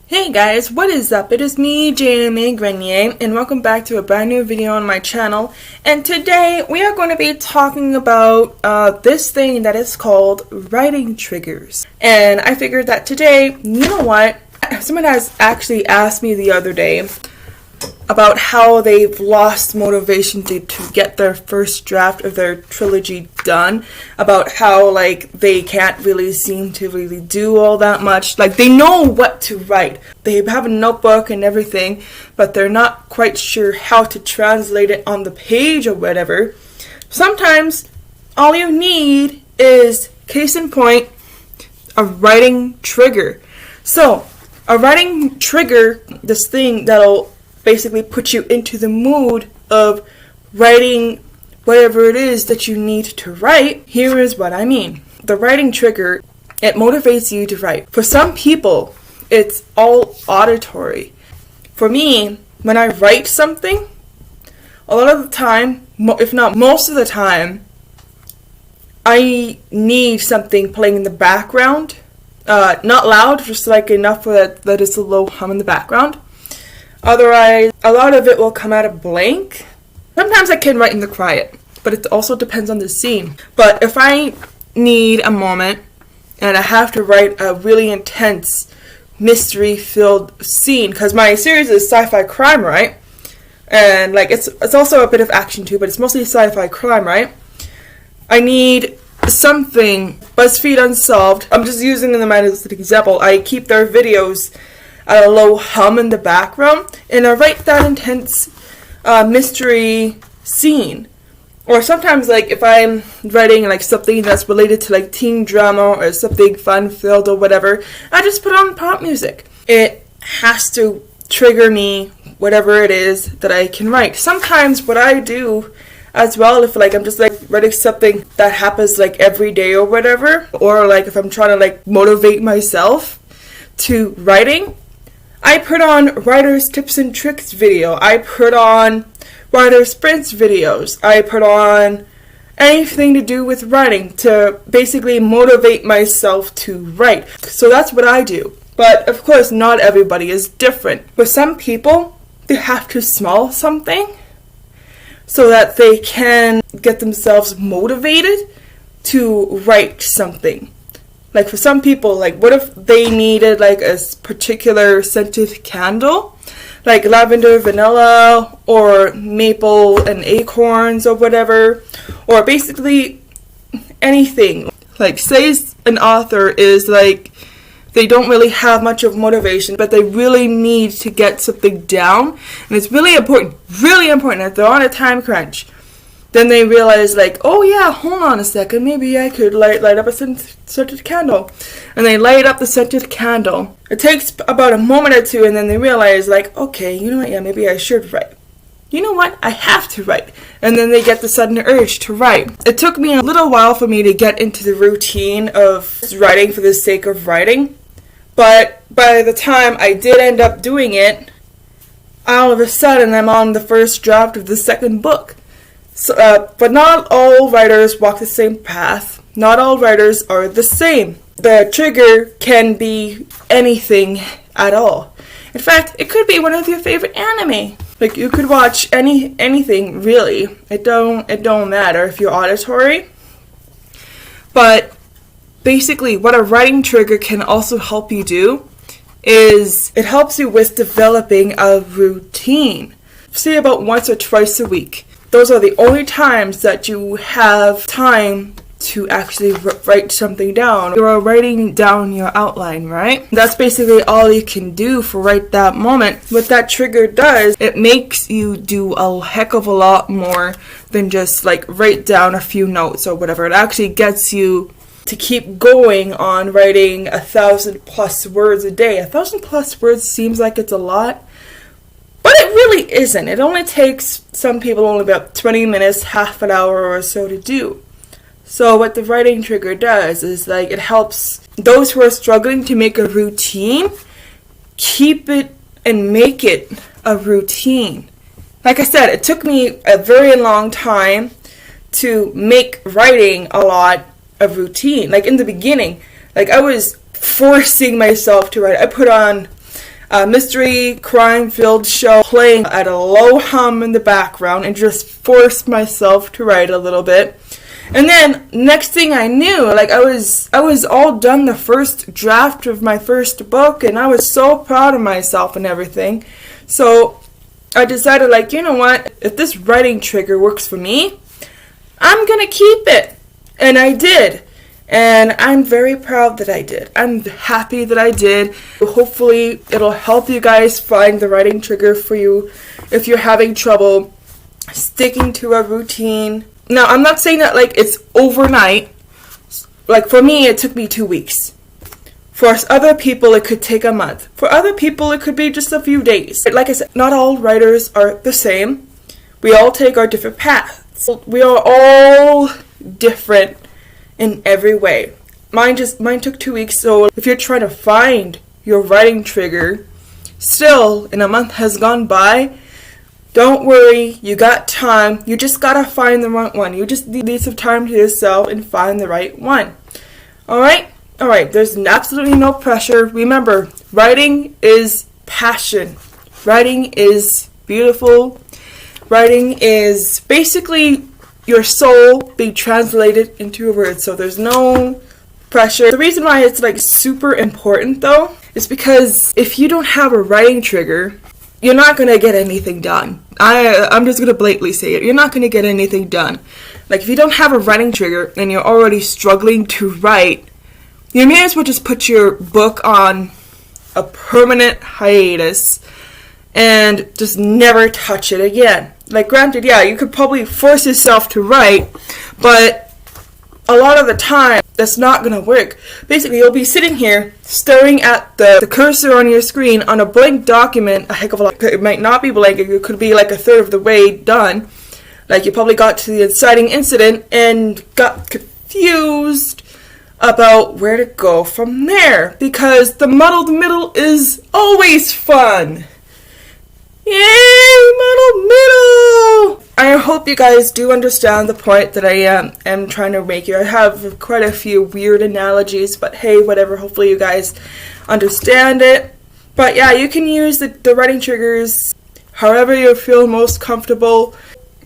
Hey guys, what is up? It is me, Jamie Grenier, and welcome back to a brand new video on my channel. And today we are going to be talking about this thing that is called writing triggers. And I figured that today, you know what? Someone has actually asked me the other day about how they've lost motivation to get their first draft of their trilogy done, about how they can't really seem to really do all that much. They know what to write, they have a notebook and everything, but they're not quite sure how to translate it on the page or whatever. Sometimes all you need is, case in point, a writing trigger. So a writing trigger, this thing that'll basically put you into the mood of writing whatever it is that you need to write. Here is what I mean. The writing trigger, it motivates you to write. For some people, it's all auditory. For me, when I write something, a lot of the time, if not most of the time, I need something playing in the background. Not loud, just enough that it's a low hum in the background. Otherwise, a lot of it will come out of blank. Sometimes I can write in the quiet, but it also depends on the scene. But if I need a moment and I have to write a really intense, mystery-filled scene, because my series is sci-fi crime, right? And it's also a bit of action too, but it's mostly sci-fi crime, right? I need something. BuzzFeed Unsolved, I'm just using them as an example. I keep their videos at a low hum in the background, and I write that intense mystery scene. Or sometimes if I'm writing something that's related to teen drama or something fun-filled or whatever, I just put on pop music. It has to trigger me whatever it is that I can write. Sometimes what I do as well, if I'm just writing something that happens every day or whatever, or if I'm trying to motivate myself to writing, I put on writer's tips and tricks video. I put on writer's sprints videos. I put on anything to do with writing to basically motivate myself to write. So that's what I do. But of course, not everybody is different. For some people, they have to smell something so that they can get themselves motivated to write something. For some people, what if they needed a particular scented candle, lavender, vanilla, or maple and acorns or whatever, or basically anything. Say an author is they don't really have much of motivation, but they really need to get something down, and it's really important if they're on a time crunch. Then they realize, oh yeah, hold on a second, maybe I could light up a scented candle. And they light up the scented candle. It takes about a moment or two, and then they realize, okay, you know what, yeah, maybe I should write. You know what, I have to write. And then they get the sudden urge to write. It took me a little while for me to get into the routine of writing for the sake of writing. But by the time I did end up doing it, all of a sudden I'm on the first draft of the second book. So, but not all writers walk the same path. Not all writers are the same. The trigger can be anything at all. In fact, it could be one of your favorite anime. You could watch anything really. It don't matter if you're auditory. But basically, what a writing trigger can also help you do is it helps you with developing a routine. Say about once or twice a week. Those are the only times that you have time to actually write something down. You're writing down your outline, right? That's basically all you can do for right that moment. What that trigger does, it makes you do a heck of a lot more than just write down a few notes or whatever. It actually gets you to keep going on writing 1,000+ words a day. 1,000+ words seems like it's a lot, but it really isn't. It only takes some people only about 20 minutes, half an hour or so to do. So what the writing trigger does is it helps those who are struggling to make a routine keep it and make it a routine. Like I said, it took me a very long time to make writing a lot of routine. In the beginning, I was forcing myself to write. I put on mystery crime-filled show playing at a low hum in the background and just forced myself to write a little bit. And then next thing I knew, like I was all done the first draft of my first book, and I was so proud of myself and everything. So I decided, like, you know what, if this writing trigger works for me, I'm gonna keep it. And I did. And I'm very proud that I did. I'm happy that I did. Hopefully it'll help you guys find the writing trigger for you if you're having trouble sticking to a routine. Now, I'm not saying that like it's overnight. Like for me, it took me 2 weeks. For other people, it could take a month. For other people, it could be just a few days. Like I said, not all writers are the same. We all take our different paths. We are all different in every way. Mine took 2 weeks, so if you're trying to find your writing trigger, still, and a month has gone by, don't worry, you got time. You just gotta find the right one. You just need some time to yourself and find the right one. Alright? Alright, there's absolutely no pressure. Remember, writing is passion. Writing is beautiful. Writing is basically your soul being translated into a word, so there's no pressure. The reason why it's like super important though is because if you don't have a writing trigger, you're not going to get anything done. I'm just going to blatantly say it. You're not going to get anything done. Like, if you don't have a writing trigger and you're already struggling to write, you may as well just put your book on a permanent hiatus and just never touch it again. Like, granted, yeah, you could probably force yourself to write, but a lot of the time, that's not going to work. Basically, you'll be sitting here staring at the cursor on your screen on a blank document, a heck of a lot. It might not be blank, it could be like a third of the way done. Like, you probably got to the inciting incident and got confused about where to go from there. Because the muddled middle is always fun. Yay, muddled middle! I hope you guys do understand the point that I am trying to make here. I have quite a few weird analogies, but hey, whatever. Hopefully you guys understand it. But yeah, you can use the writing triggers however you feel most comfortable.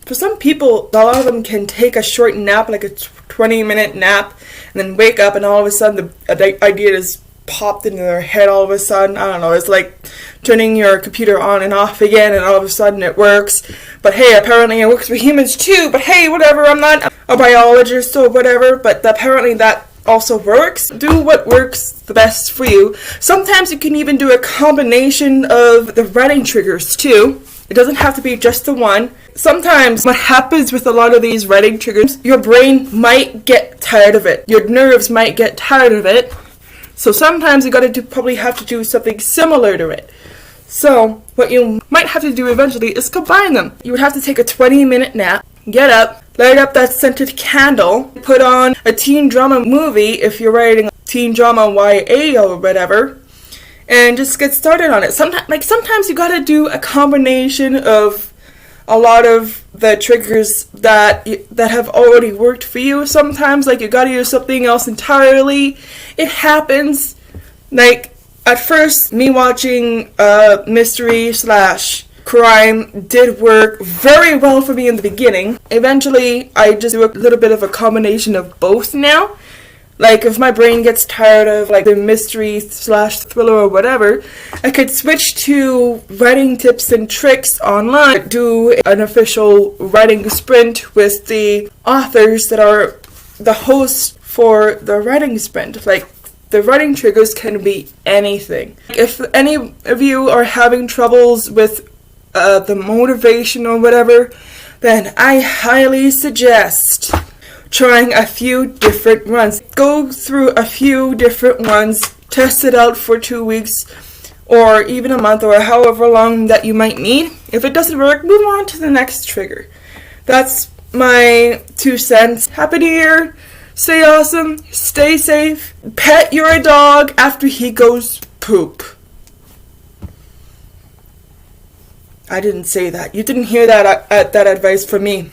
For some people, a lot of them can take a short nap, like a 20-minute nap, and then wake up and all of a sudden the idea is popped into their head all of a sudden. I don't know, it's like turning your computer on and off again and all of a sudden it works. But hey, apparently it works for humans too. But hey, whatever, I'm not a biologist or whatever, but apparently that also works. Do what works the best for you. Sometimes you can even do a combination of the writing triggers too. It doesn't have to be just the one. Sometimes what happens with a lot of these writing triggers, your brain might get tired of it. Your nerves might get tired of it. So sometimes you probably have to do something similar to it. So what you might have to do eventually is combine them. You would have to take a 20-minute nap, get up, light up that scented candle, put on a teen drama movie if you're writing teen drama YA or whatever, and just get started on it. Sometimes you gotta do a combination of a lot of the triggers that have already worked for you. Sometimes, like, you gotta use something else entirely. It happens. Like, at first, me watching mystery/crime did work very well for me in the beginning. Eventually, I just do a little bit of a combination of both now. Like, if my brain gets tired of, like, the mystery/thriller or whatever, I could switch to writing tips and tricks online. Do an official writing sprint with the authors that are the hosts for the writing sprint. Like, the writing triggers can be anything. If any of you are having troubles with the motivation or whatever, then I highly suggest trying a few different runs. Go through a few different ones, test it out for 2 weeks or even a month or however long that you might need. If it doesn't work, move on to the next trigger. That's my 2 cents. Happy New Year. Stay awesome. Stay safe. Pet your dog after he goes poop. I didn't say that. You didn't hear that advice from me.